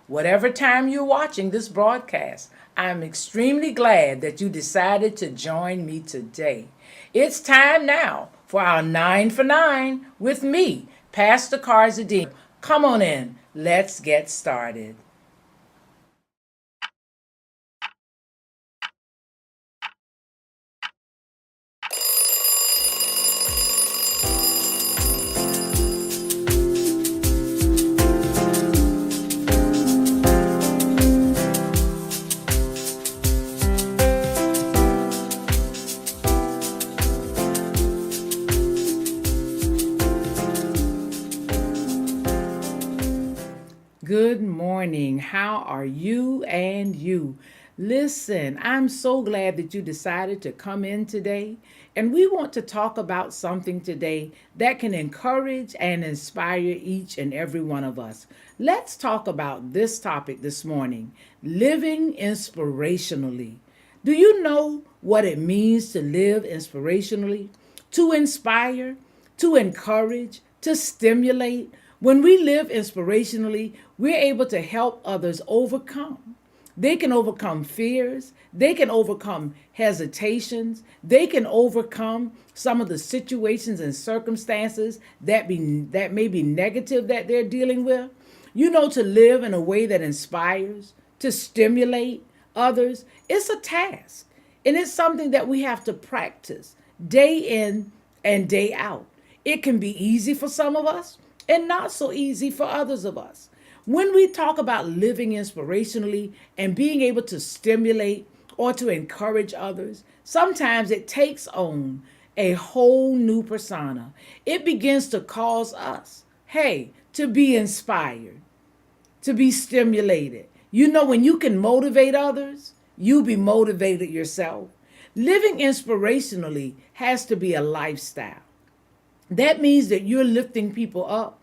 whatever time you're watching this broadcast, I'm extremely glad that you decided to join me today. It's time now for our 9 for 9 with me, Pastor Carzadean. Come on in, let's get started. Good morning. How are you and you? Listen, I'm so glad that you decided to come in today. And we want to talk about something today that can encourage and inspire each and every one of us. Let's talk about this topic this morning, living inspirationally. Do you know what it means to live inspirationally? To inspire, to encourage, to stimulate. When we live inspirationally, we're able to help others overcome. They can overcome fears. They can overcome hesitations. They can overcome some of the situations and circumstances that may be negative that they're dealing with. You know, to live in a way that inspires, to stimulate others, it's a task. And it's something that we have to practice day in and day out. It can be easy for some of us and not so easy for others of us. When we talk about living inspirationally and being able to stimulate or to encourage others, sometimes it takes on a whole new persona. It begins to cause us, hey, to be inspired, to be stimulated. You know, when you can motivate others, you be motivated yourself. Living inspirationally has to be a lifestyle. That means that you're lifting people up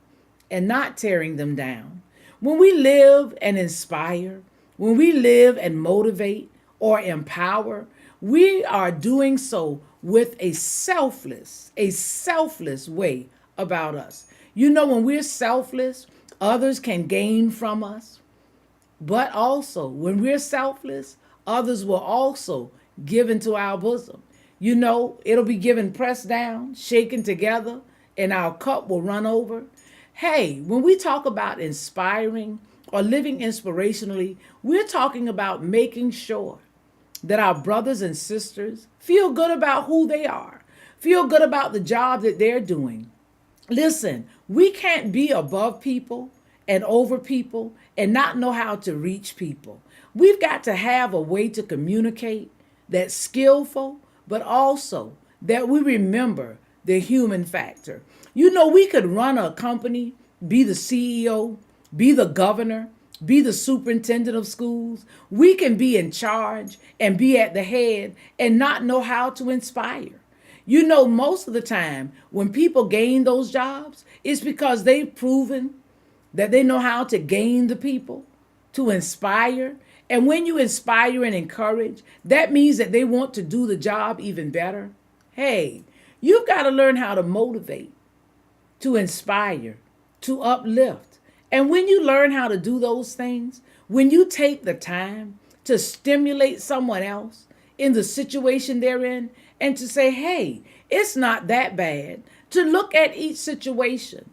and not tearing them down. When we live and inspire, when we live and motivate or empower, we are doing so with a selfless way about us. You know, when we're selfless, others can gain from us. But also, when we're selfless, others will also give into our bosom. You know, it'll be given pressed down, shaken together, and our cup will run over. Hey, when we talk about inspiring or living inspirationally, we're talking about making sure that our brothers and sisters feel good about who they are, feel good about the job that they're doing. Listen, we can't be above people and over people and not know how to reach people. We've got to have a way to communicate that's skillful, but also that we remember the human factor. You know, we could run a company, be the CEO, be the governor, be the superintendent of schools. We can be in charge and be at the head and not know how to inspire. You know, most of the time when people gain those jobs, it's because they've proven that they know how to gain the people, to inspire. And when you inspire and encourage, that means that they want to do the job even better. Hey, you've got to learn how to motivate, to inspire, to uplift. And when you learn how to do those things, when you take the time to stimulate someone else in the situation they're in and to say, hey, it's not that bad, to look at each situation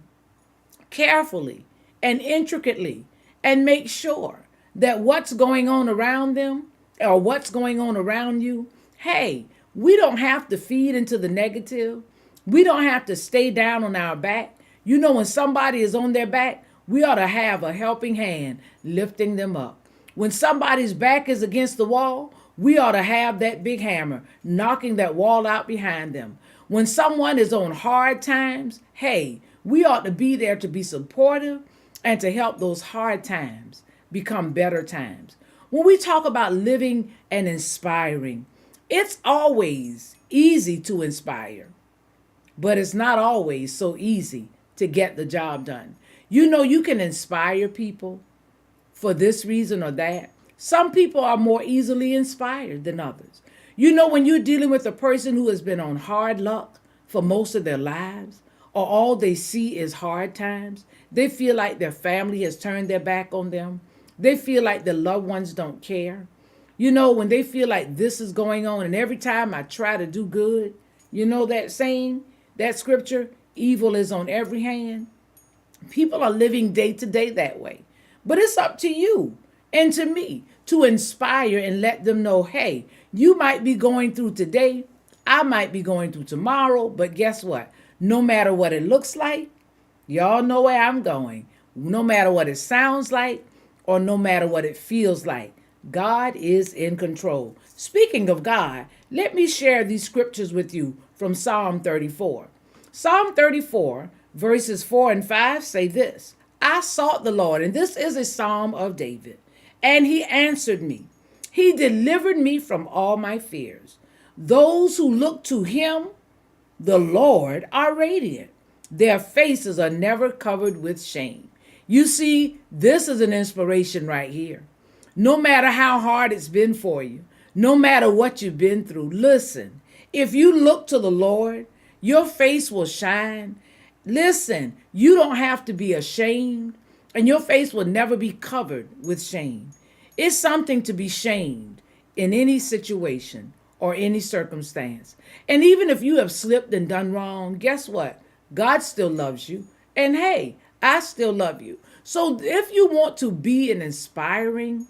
carefully and intricately and make sure that what's going on around them or what's going on around you, hey, we don't have to feed into the negative. We don't have to stay down on our back. You know, when somebody is on their back, we ought to have a helping hand lifting them up. When somebody's back is against the wall, we ought to have that big hammer knocking that wall out behind them. When someone is on hard times, hey, we ought to be there to be supportive and to help those hard times become better times. When we talk about living and inspiring, it's always easy to inspire, but it's not always so easy to get the job done. You know, you can inspire people for this reason or that. Some people are more easily inspired than others. You know, when you're dealing with a person who has been on hard luck for most of their lives, or all they see is hard times, they feel like their family has turned their back on them, They feel like their loved ones don't care. You know, when they feel like this is going on, and every time I try to do good, you know that saying, that scripture, evil is on every hand. People are living day to day that way. But it's up to you and to me to inspire and let them know, hey, you might be going through today, I might be going through tomorrow, but guess what? No matter what it looks like, y'all know where I'm going. No matter what it sounds like, or no matter what it feels like, God is in control. Speaking of God, let me share these scriptures with you from Psalm 34. Psalm 34, verses 4 and 5 say this: I sought the Lord, and this is a psalm of David, and he answered me. He delivered me from all my fears. Those who look to him, the Lord, are radiant. Their faces are never covered with shame. You see, this is an inspiration right here. No matter how hard it's been for you, no matter what you've been through, listen, if you look to the Lord, your face will shine. Listen, you don't have to be ashamed, and your face will never be covered with shame. It's something to be shamed in any situation or any circumstance. And even if you have slipped and done wrong, guess what? God still loves you. And hey, I still love you. So if you want to be an inspiring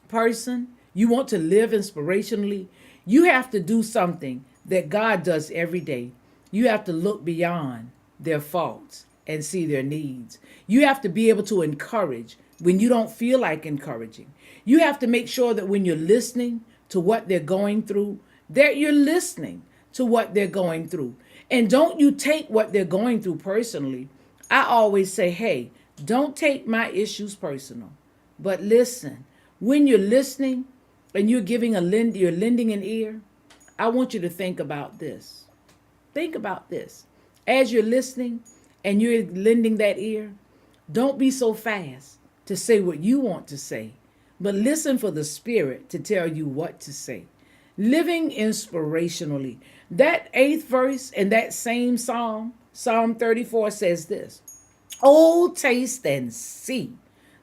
person, you want to live inspirationally, you have to do something that God does every day. You have to look beyond their faults and see their needs. You have to be able to encourage when you don't feel like encouraging. You have to make sure that when you're listening to what they're going through, that you're listening to what they're going through. And don't you take what they're going through personally. I always say, hey, don't take my issues personal. But listen, when you're listening and you're you're lending an ear, I want you to think about this. Think about this. As you're listening and you're lending that ear, don't be so fast to say what you want to say, but listen for the Spirit to tell you what to say. Living inspirationally. That 8th verse in that same psalm, Psalm 34, says this: oh, taste and see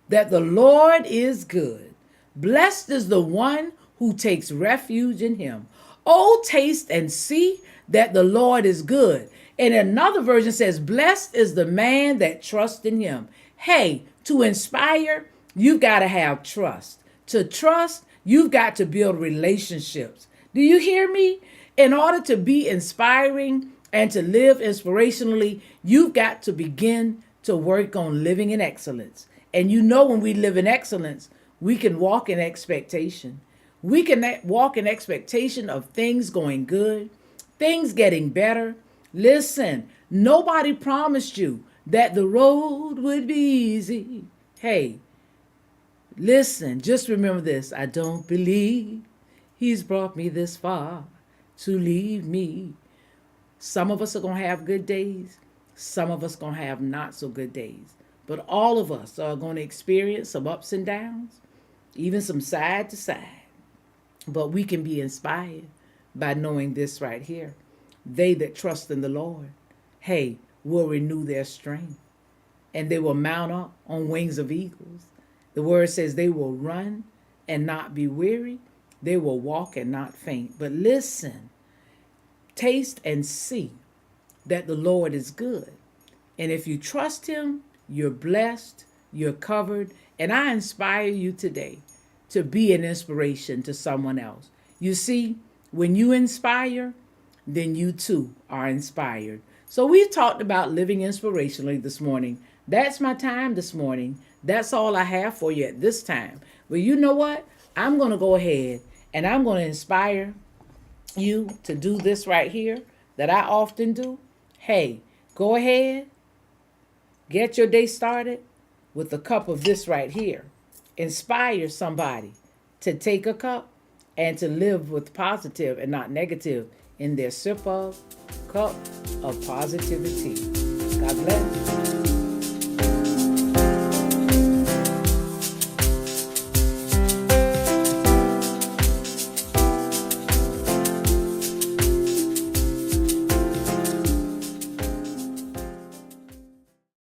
that the Lord is good. Blessed is the one who takes refuge in him. Oh, taste and see that the Lord is good. And another version says, blessed is the man that trusts in him. Hey, to inspire, you've got to have trust. To trust, you've got to build relationships. Do you hear me? In order to be inspiring and to live inspirationally, you've got to begin to work on living in excellence. And you know, when we live in excellence, we can walk in expectation. We can walk in expectation of things going good, things getting better. Listen, nobody promised you that the road would be easy. Hey, listen, just remember this. I don't believe he's brought me this far to leave me. Some of us are going to have good days. Some of us are going to have not so good days. But all of us are going to experience some ups and downs, even some side to side. But we can be inspired by knowing this right here. They that trust in the Lord, hey, will renew their strength. And they will mount up on wings of eagles. The word says they will run and not be weary. They will walk and not faint. But listen, taste and see that the Lord is good. And if you trust him, you're blessed, you're covered. And I inspire you today to be an inspiration to someone else. You see, when you inspire, then you too are inspired. So we've talked about living inspirationally this morning. That's my time this morning. That's all I have for you at this time. Well, you know what? I'm going to go ahead and I'm going to inspire you to do this right here that I often do. Hey, go ahead, get your day started with a cup of this right here. Inspire somebody to take a cup and to live with positive and not negative in their cup of positivity. God bless.